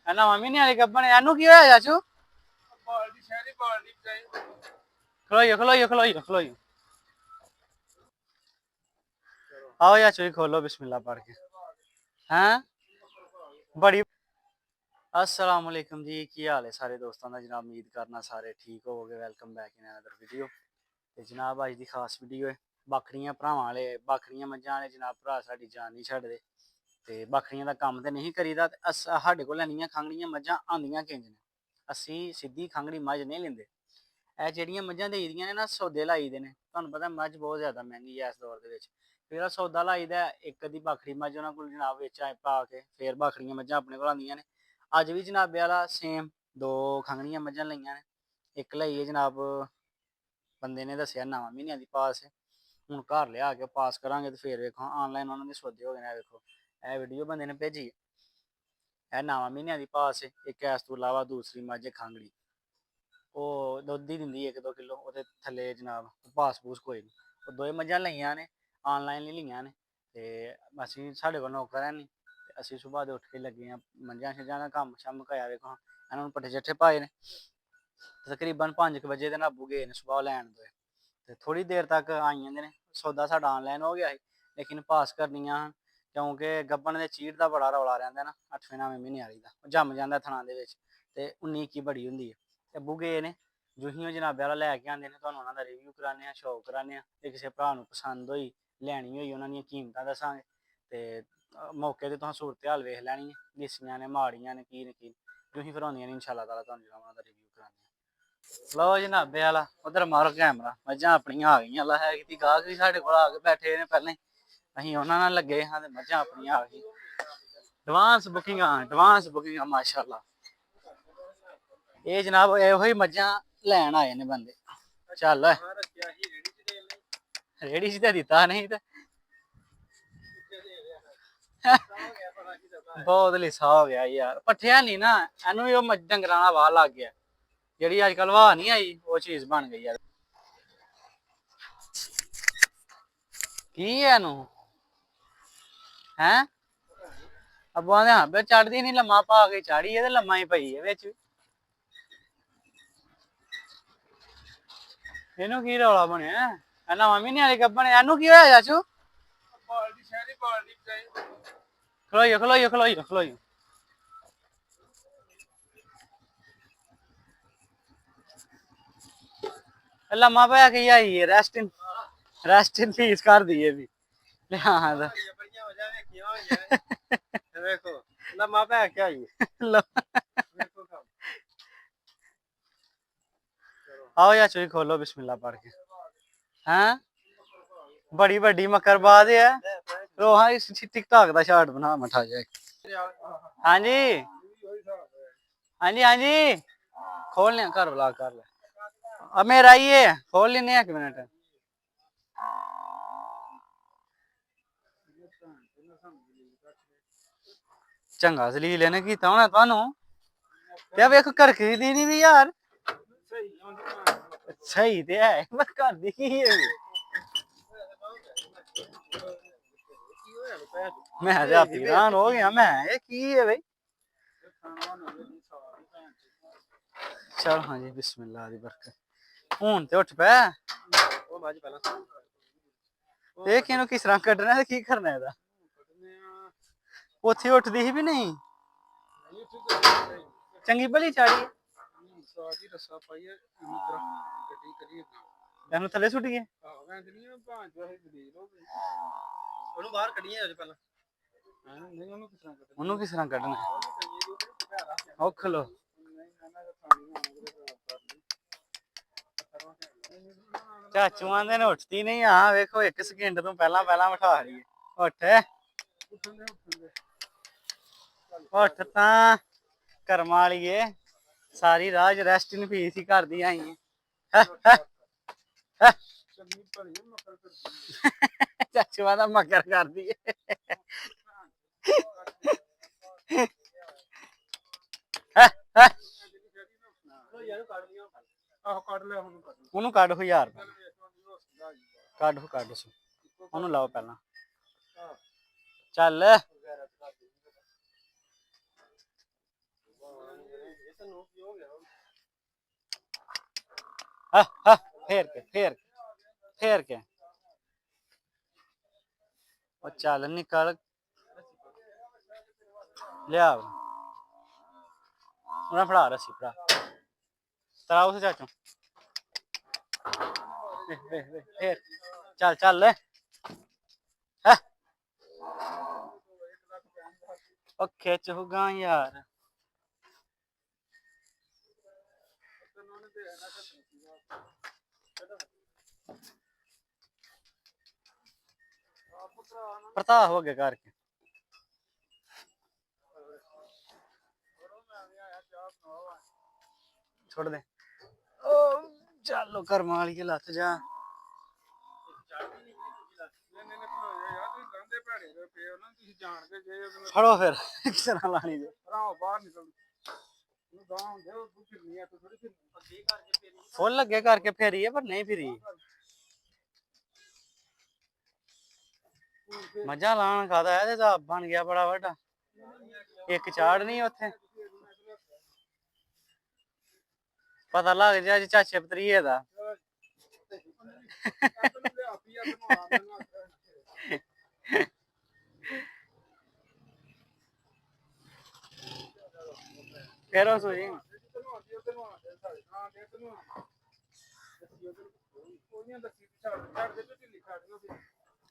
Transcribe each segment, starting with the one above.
ना मम्मी नहीं वाली गब्बन एनू की होया चाचू खलोइयो खलोइयो खलोइयो खलोइयो आओ चाचू जी खोलो बिस्मिल्लाह पढ़ के हैं बड़ी अस्सलाम वालेकुम जी की हाल है सारे दोस्तों का जनाब उम्मीद करना सारे ठीक हो गए welcome back in another video ते जनाब अज दी खास वीडियो है बकरियां भरावां वाले बकरियां मज्जां वाले जनाब भरा साडी जान नहीं छड्डदे ते बकरियां दा कम्म ते नहीं करीदा ते साडे कोल इन्नियां खंगड़ियां मज्जां आंदियां किंज ने असी सिद्धी खंगड़ी मझ नहीं लेंदे ਇਹ ਜਿਹੜੀਆਂ ਮੱਝਾਂ ਦੇਈਦੀਆਂ ਨੇ ਨਾ ਸੌਦੇ ਲਾਈਦੇ ਨੇ ਤੁਹਾਨੂੰ ਪਤਾ ਮੱਝ ਬਹੁਤ ਜ਼ਿਆਦਾ ਮਹਿੰਗੀ ਹੈ ਇਸ ਦੌਰ ਦੇ ਵਿੱਚ ਫਿਰ ਸੌਦਾ ਲਾਈਦਾ ਇੱਕ ਅੱਧੀ ਬੱਕਰੀ ਮੱਝ ਉਹਨਾਂ ਕੋਲ ਜਨਾਬ ਵਿੱਚ ਪਾ ਕੇ ਫਿਰ ਬੱਕਰੀਆਂ ਮੱਝਾਂ ਆਪਣੇ ਕੋਲ ਆਉਂਦੀਆਂ ਨੇ ਅੱਜ ਵੀ ਜਨਾਬੇ ਵਾਲਾ ਸੇਮ ਦੋ ਖੰਗਣੀਆਂ ਮੱਝਾਂ ਲਈਆਂ ਨੇ ਇੱਕ ਲਈ ਹੈ ਜਨਾਬ ਬੰਦੇ ਨੇ ਦੱਸਿਆ ਨਵਾਂ ਮਹੀਨਿਆਂ ਦੀ ਪਾਸ ਹੈ ਹੁਣ ਘਰ ਲਿਆ ਕੇ ਪਾਸ ਕਰਾਂਗੇ ਤੇ ਫਿਰ ਵੇਖੋ ਆਨਲਾਈਨ ਉਹਨਾਂ ਦੇ ਸੌਦੇ ਹੋ ਗਏ ਨੇ ਵੇਖੋ ਇਹ ਵੀਡੀਓ ਬੰਦੇ ਨੇ ਭੇਜੀ ਇਹ ਨਵਾਂ ਮਹੀਨਿਆਂ ਦੀ ਪਾਸ ਹੈ ਇੱਕ ਇਸ ਤੋਂ ਇਲਾਵਾ ਦੂਸਰੀ ਮੱਝ ਖੰਗੜੀ ਉਹ ਦੁੱਧ ਹੀ ਦਿੰਦੀ 1-2 ਕਿਲੋ ਉਹਦੇ ਥੱਲੇ ਜਨਾਬ ਪਾਸ ਪੂਸ ਕੋਈ ਨਹੀਂ ਉਹ ਦੋਵੇਂ ਮੱਝਾਂ ਲਈਆਂ ਨੇ ਆਨਲਾਈਨ ਹੀ ਲਈਆਂ ਨੇ ਤੇ ਅਸੀਂ ਸਾਡੇ ਕੋਲ ਨੌਕਰ ਹੈ ਨਹੀਂ ਤੇ ਅਸੀਂ ਸੁਬਾਹ ਦੇ ਉੱਠ ਕੇ ਲੱਗੇ ਹਾਂ ਮੱਝਾਂ ਛੱਜਾਂ ਦਾ ਕੰਮ ਸ਼ਮ ਕਾਇਆ ਵੇਖੋ ਇਹਨਾਂ ਨੂੰ ਪੱਠੇ ਚੱਠੇ ਪਾਏ ਨੇ ਤਕਰੀਬਨ 5 ਵਜੇ ਦੇ ਨਾਬੂ ਗਏ ਨੇ ਸੁਬਾਹ ਲੈਣ ਤੋਂ ਤੇ ਥੋੜੀ ਦੇਰ ਤੱਕ ਆਈ ਜਾਂਦੇ ਨੇ ਸੌਦਾ ਸਾਡਾ ਆਨਲਾਈਨ ਹੋ ਗਿਆ ਸੀ ਲੇਕਿਨ ਪਾਸ ਕਰਨੀਆਂ ਕਿਉਂਕਿ ਗੱਬਣ ਦੇ ਚੀੜ ਦਾ ਬੜਾ ਰੌਲਾ ਰਹਿੰਦਾ ਨਾ 8ਵੇਂ-9ਵੇਂ ਮਹੀਨੇ ਵਾਲੀ ਦਾ ਉਹ ਜੰਮ ਜਾਂਦਾ ਥਣਾ ਦੇ ਵਿੱਚ ਤੇ 19-21 ਬੜੀ ਹੁੰਦੀ ਹੈ ਅੱਬੂ ਗਏ ਨੇ ਜੁਹੀਓ ਜਨਾਬੇ ਵਾਲਾ ਲੈ ਕੇ ਆਉਂਦੇ ਨੇ ਤੁਹਾਨੂੰ ਉਹਨਾਂ ਦਾ ਰਿਵਿਊ ਕਰਾਉਂਦੇ ਹਾਂ ਸ਼ੌਕ ਕਰਾਉਂਦੇ ਹਾਂ ਜੇ ਕਿਸੇ ਭਰਾ ਨੂੰ ਪਸੰਦ ਹੋਈ ਲੈਣੀ ਹੋਈ ਉਹਨਾਂ ਦੀਆਂ ਕੀਮਤਾਂ ਦੱਸਾਂਗੇ ਤੇ ਮੌਕੇ ਤੇ ਤੁਸੀਂ ਸੂਰਤ ਹਾਲ ਵੇਖ ਲੈਣੀ ਹੈ ਲਿਸੀਆਂ ਨੇ ਮਾੜੀਆਂ ਨੇ ਕੀ ਜੁਹੀ ਫਿਰ ਆਉਂਦੀਆਂ ਨੇ ਇਨਸ਼ਾਅੱਲਾ ਤਾਲਾ ਤੁਹਾਨੂੰ ਜਿਹੜਾ ਉਹਨਾਂ ਦਾ ਰਿਵਿਊ ਕਰਾਉਂਦੇ ਹਾਂ ਲਓ ਜਨਾਬੇ ਵਾਲਾ ਉਧਰ ਮਾਰੋ ਕੈਮਰਾ ਮੱਝਾਂ ਆਪਣੀਆਂ ਆ ਗਈਆਂ ਅੱਲਾ ਹੈ ਕਿ ਗਾਹਕ ਵੀ ਸਾਡੇ ਕੋਲ ਆ ਕੇ ਬੈਠੇ ਨੇ ਪਹਿਲਾਂ ਅਸੀਂ ਉਹਨਾਂ ਨਾਲ ਲੱਗੇ ਹਾਂ ਤੇ ਮੱਝਾਂ ਆਪਣੀਆਂ ਆ ਗਈਆਂ ਐਡਵਾਂਸ ਬੁਕਿੰਗਾਂ ਮਾਸ਼ਾਅੱਲਾ ਇਹ ਜਨਾਬ ਇਹੋ ਹੀ ਮੱਝਾਂ ਲੈਣ ਆਏ ਨੇ ਬੰਦੇ ਚੱਲ ਰੇੜੀ ਸੀ ਤਾਂ ਦਿੱਤਾ ਨਹੀਂ ਤੇ ਬਹੁਤ ਲਿਸਾ ਹੋ ਗਿਆ ਯਾਰ ਪੱਠਿਆ ਨਹੀਂ ਨਾ ਇਹਨੂੰ ਵੀ ਉਹ ਡੰਗਰਾਂ ਦਾ ਵਾਹ ਲੱਗ ਗਿਆ ਜਿਹੜੀ ਅੱਜ ਕੱਲ ਵਾਹ ਨਹੀਂ ਆਈ ਉਹ ਚੀਜ਼ ਬਣ ਗਈ ਯਾਰ ਕੀ ਹੈ ਇਹਨੂੰ ਹੈ ਅੱਬੂਆਂ ਦੇ ਹਾਂ ਚੜਦੀ ਨਹੀਂ ਲੰਮਾ ਪਾ ਕੇ ਚਾੜੀ ਇਹਦੇ ਲੰਮਾ ਹੀ ਪਈ ਹੈ ਵਿੱਚ ਇਹਨੂੰ ਕੀ ਰੌਲਾ ਬਣਿਆ ਨਵਾਂ ਮਹੀਨੇ ਵਾਲੀ ਗੱਬਣ ਇਹਨੂੰ ਕੀ ਹੋਇਆ ਚਾਚੂ ਖਲੋਈਓ ਖਲੋਈਓ ਖਲੋਈਓ ਖਲੋਈਓ ਲੰਮਾ ਪੈ ਕੇ ਆਈ ਹੈ ਰੈਸਟ ਇਨ ਪੀਸ ਕਰ ਦਈਏ ਵੀ ਹਾਂ ਦੇਖੋ ਲੰਮਾ ਪੈ ਕੇ ਆਈ आओ या चोरी खोलो बिस्मिल्लाह पढ़ के हैं बड़ी बड़ी मकरबाज है रोहा इस टिकटॉक का शॉट बना मठा जाए हाँ जी हाँ जी हाँ जी खोल ले कर ब्लॉग कर ले अब मेरा ही है खोल लेने 1 मिनट चंगा जलील ने कीता होना थानू क्या वेख कर खरीदी नहीं भी यार सही ते है बस कर दी की है मैं हैरान हो गया मैं ये की है भाई चल हाँ जी बिस्मिल्लाह दी बरकत हुन ते उठ पे ਉਹ ਮੱਝ ਪਹਿਲਾਂ देख इनु किस तरह कटना है की करना है ਉੱਥੇ ਉੱਠਦੀ ਸੀ ਵੀ ਨਹੀਂ ਚੰਗੀ ਭਲੀ ਚਾੜੀ ਸਾਡੀ ਰਸਾ ਪਾਈ ਇਧਰ ਗੱਡੀ ਕਰੀ ਇਹਨੂੰ ਥੱਲੇ ਸੁੱਟ ਗਏ ਮੈਂ ਨਹੀਂ ਭਾਂਜ ਵੈਸੇ ਗਦੀਰ ਹੋ ਗਈ ਉਹਨੂੰ ਬਾਹਰ ਕੱਢੀਏ ਅੱਜ ਪਹਿਲਾਂ ਨਹੀਂ ਉਹਨੂੰ ਕਿਸ ਤਰ੍ਹਾਂ ਕੱਢਣਾ ਔਖ ਲੋ ਚਾਚੂ ਆਂਦੇ ਨੇ ਉੱਠਦੀ ਨਹੀਂ ਆ ਵੇਖੋ 1 ਸਕਿੰਟ ਤੋਂ ਪਹਿਲਾਂ ਬਿਠਾ ਰਹੀ ਹੈ ਉੱਠ ਤਾਂ ਕਰਮਾਂ ਵਾਲੀਏ ਸਾਰੀ ਰਾਜ ਰੈਸਟ ਇਨ ਪੀਸ ਹੀ ਕਰਦੀ ਆਈ ਚਾਚੂਆਂ ਦਾ ਮਗਰ ਕਰਦੀ ਏ ਉਹਨੂੰ ਕੱਢ 1000 ਕੱਢ ਉਹਨੂੰ ਲਾਓ ਪਹਿਲਾਂ ਚੱਲ ਸਾਨੂੰ ਕੀ ਹੋ ਗਿਆ ਹਾਂ ਹਾਂ ਫੇਰ ਕੇ ਉਹ ਚੱਲ ਨਿਕਲ ਲਿਆ ਉਹਨਾਂ ਫੜਾ ਰੱਸੀ ਫੜਾ ਤਰਾ ਉਸ ਚਾਚੂ ਫੇਰ ਚੱਲ ਚੱਲ ਹੈ ਉਹ ਖਿੱਚ ਹੋਗਾ ਯਾਰ ਪ੍ਰਤਾ ਹੋ ਗਿਆ ਕਰਕੇ ਛੋੜ ਦੇ ਉਹ ਚੱਲੋ ਕਰਮਾਂ ਵਾਲੀ ਕੇ ਲੱਥ ਜਾ ਫੜੋ ਫਿਰ ਕਿਸ ਤਰ੍ਹਾਂ ਲਾਣੀ ਜੇ ਬਾਹਰ ਨਿਕਲ ਗਾਂ ਹੁੰਦੇ ਉਹ ਫਿਰਨੀ ਆ ਥੋੜੀ ਫਿਰਨੀ ਕਰਕੇ ਫੇਰੀ ਫੁੱਲ ਲੱਗੇ ਕਰਕੇ ਫੇਰੀ ਪਰ ਨਹੀਂ ਫਿਰੀ ਮੱਝਾਂ ਲਾਣ ਖਾਦਾ ਇਹਦੇ ਤਾਂ ਬਣ ਗਿਆ ਬੜਾ ਵੱਡਾ ਇੱਕ ਚਾੜ ਨਹੀਂ ਉੱਥੇ ਪਤਾ ਲੱਗ ਜਾ ਜੀ ਚਾਚੇ ਪਤਰੀਏ ਦਾ ਫੇਰ ਉਹ ਸੋਈ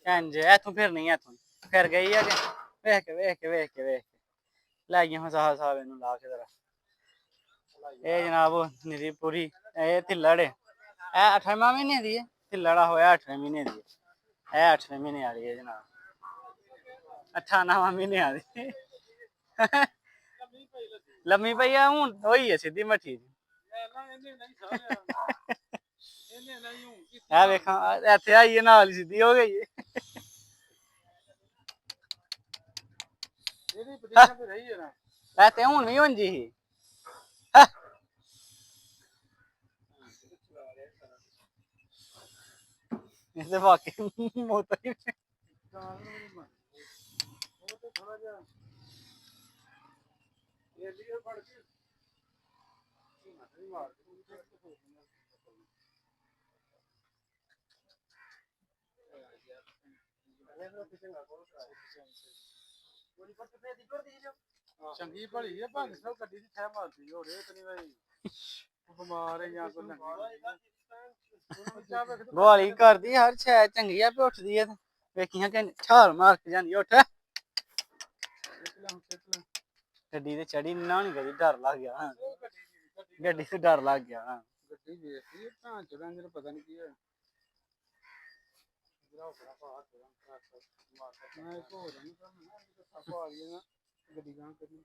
ਇੰਜ ਇੱਥੋਂ ਫਿਰ ਨਹੀਂ ਇੱਥੋਂ ਫਿਰ ਗਈ ਆ ਵੇਖ ਕੇ ਲੈ ਗਈ ਹੁਣ ਸਾਹ ਸਾਹ ਇਹਨੂੰ ਲਾ ਕੇ ਜਰਾ ਇਹ ਜਨਾਬ ਨਿਰੀ ਪੂਰੀ ਇਹ ਢਿੱਲੜ ਇਹ 8ਵਾਂ ਮਹੀਨੇ ਦੀ ਹੈ ਢਿੱਲੜਾ ਹੋਇਆ 8ਵੇਂ ਮਹੀਨੇ ਦੀ ਇਹ 8ਵੇਂ ਮਹੀਨੇ ਵਾਲੀ ਹੈ ਜਨਾਬ 9ਵਾਂ ਮਹੀਨੇ ਵਾਲੀ ਲੰਮੀ ਪਈ ਆ ਹੁਣ ਹੋਈ ਹੈ ਸਿੱਧੀ ਮੱਠੀ ਆ ਵੇਖਾਂ ਇੱਥੇ ਆਈਏ ਨਾਲ ਸਿੱਧੀ ਹੋ ਗਈ ਇਹਦੀ ਪੋਜੀਸ਼ਨ ਤੇ ਰਹੀ ਹੈ ਨਾ ਤੇ ਹੁਣ ਵੀ ਹੁੰਜੀ ਸੀ ਇਹਦੇ ਵਾਕਈ ਮੋਤਾ ਹੀ ਥੋੜਾ ਜਿਹਾ ਇਹ ਲਈ ਫੜ ਕੇ ਮਾਰ ਚੰਗੀ ਭਲੀ ਹੈ ਭਾਵੇਂ ਸਭ ਗੱਡੀ ਦੀ ਥੈ ਮਾਰਦੀ ਹੋ ਰੇ ਤਨੀ ਭਾਈ ਬਿਮਾਰ ਹੈ ਜਾਂ ਕੋਈ ਗਵਾਲੀ ਕਰਦੀ ਹਰ ਸ਼ੈ ਚੰਗੀ ਆ ਉੱਠਦੀ ਆ ਵੇਖੀਆਂ ਕਿ ਛਾਲ ਮਾਰ ਕੇ ਜਾਂਦੀ ਉੱਠ ਗੱਡੀ ਤੇ ਚੜੀ ਨਾ ਨਹੀਂ ਕਦੀ ਡਰ ਲੱਗ ਗਿਆ ਗੱਡੀ ਤੇ ਡਰ ਲੱਗ ਗਿਆ ਗੱਡੀ ਵੇਖੀ ਤਾਂ ਚੜਾਂ ਜਰ ਪਤਾ ਨਹੀਂ ਕੀ ਹੈ ਮੈਂ ਇੱਕ ਹੋਰ ਨਹੀਂ ਸਭ ਆ ਗਈ ਨਾ ਗੱਡੀ ਗਾਂ ਕਰੀ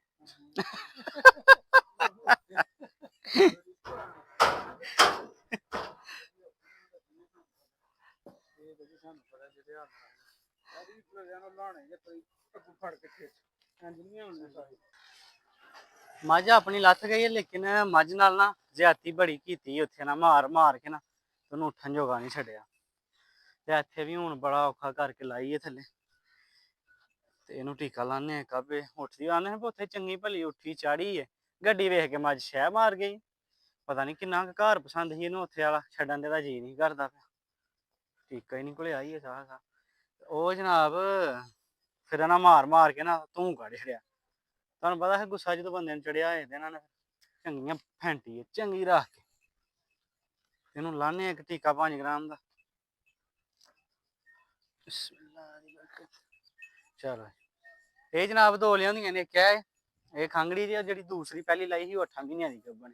ਸਾਨੂੰ ਪਤਾ ਜਿਹੜੇ ਹਾਲ ਆਦੀ ਪ੍ਰੋਗਰਾਮ ਲਾਣੇ ਜੇ ਕੋਈ ਫੜ ਕੇ ਖੇਚ ਇੰਜੀਨੀਅਰ ਹੋਣੇ ਸਾਰੇ ਮੱਝ ਆਪਣੀ ਲੱਥ ਗਈ ਹੈ ਲੇਕਿਨ ਮੱਝ ਨਾਲ ਨਾ ਜ਼ਿਆਦਤੀ ਬੜੀ ਕੀਤੀ ਉੱਥੇ ਨਾ ਮਾਰ ਕੇ ਨਾ ਉਹਨੂੰ ਉੱਠਣ ਜੋਗਾ ਨਹੀਂ ਛੱਡਿਆ ਤੇ ਇੱਥੇ ਵੀ ਹੁਣ ਬੜਾ ਔਖਾ ਕਰਕੇ ਲਾਈ ਹੈ ਥੱਲੇ ਤੇ ਇਹਨੂੰ ਟੀਕਾ ਲਾਣੇ ਕਾਬੇ ਉੱਠਦੀ ਆਨੇ ਉੱਥੇ ਚੰਗੀ ਭਲੀ ਉੱਠੀ ਚਾੜੀ ਹੈ ਗੱਡੀ ਵੇਖ ਕੇ ਮੱਝ ਸ਼ਹਿ ਮਾਰ ਗਈ ਪਤਾ ਨਹੀਂ ਕਿੰਨਾ ਕੁ ਘਰ ਪਸੰਦ ਸੀ ਇਹਨੂੰ ਉੱਥੇ ਵਾਲਾ ਛੱਡਣ ਦੇ ਦਾ ਜੀ ਨਹੀਂ ਕਰਦਾ ਪਿਆ ਟੀਕਾ ਹੀ ਨਹੀਂ ਕੋਲੇ ਆਈ ਹੈ ਸਾਰਾ ਉਹ ਜਨਾਬ ਫਿਰ ਨਾ ਮਾਰ ਕੇ ਨਾ ਤੂੰ ਕੱਢ ਛੜਿਆ ਤੁਹਾਨੂੰ ਪਤਾ ਹੈ ਗੁੱਸਾ ਜਦੋਂ ਬੰਦੇ ਨੂੰ ਚੜਿਆ ਹੋਏ ਤੇ ਇਹਨਾਂ ਨੇ ਚੰਗੀਆਂ ਫੈਂਟੀ ਹੈ ਚੰਗੀ ਰੱਖ ਕੇ ਇਹਨੂੰ ਲਾਣੇ ਇੱਕ ਟੀਕਾ 5 ਗ੍ਰਾਮ ਦਾ ਚਲੋ ਇਹ ਜਨਾਬ ਦੋ ਲਿਆਉਂਦੀਆਂ ਨੇ ਕਿਹਾ ਇਹ ਖੰਗੜੀ ਦੀ ਜਿਹੜੀ ਦੂਸਰੀ ਪਹਿਲੀ ਲਾਈ ਸੀ ਉਹ 8 ਮਹੀਨਿਆਂ ਦੀ ਗੱਭਣ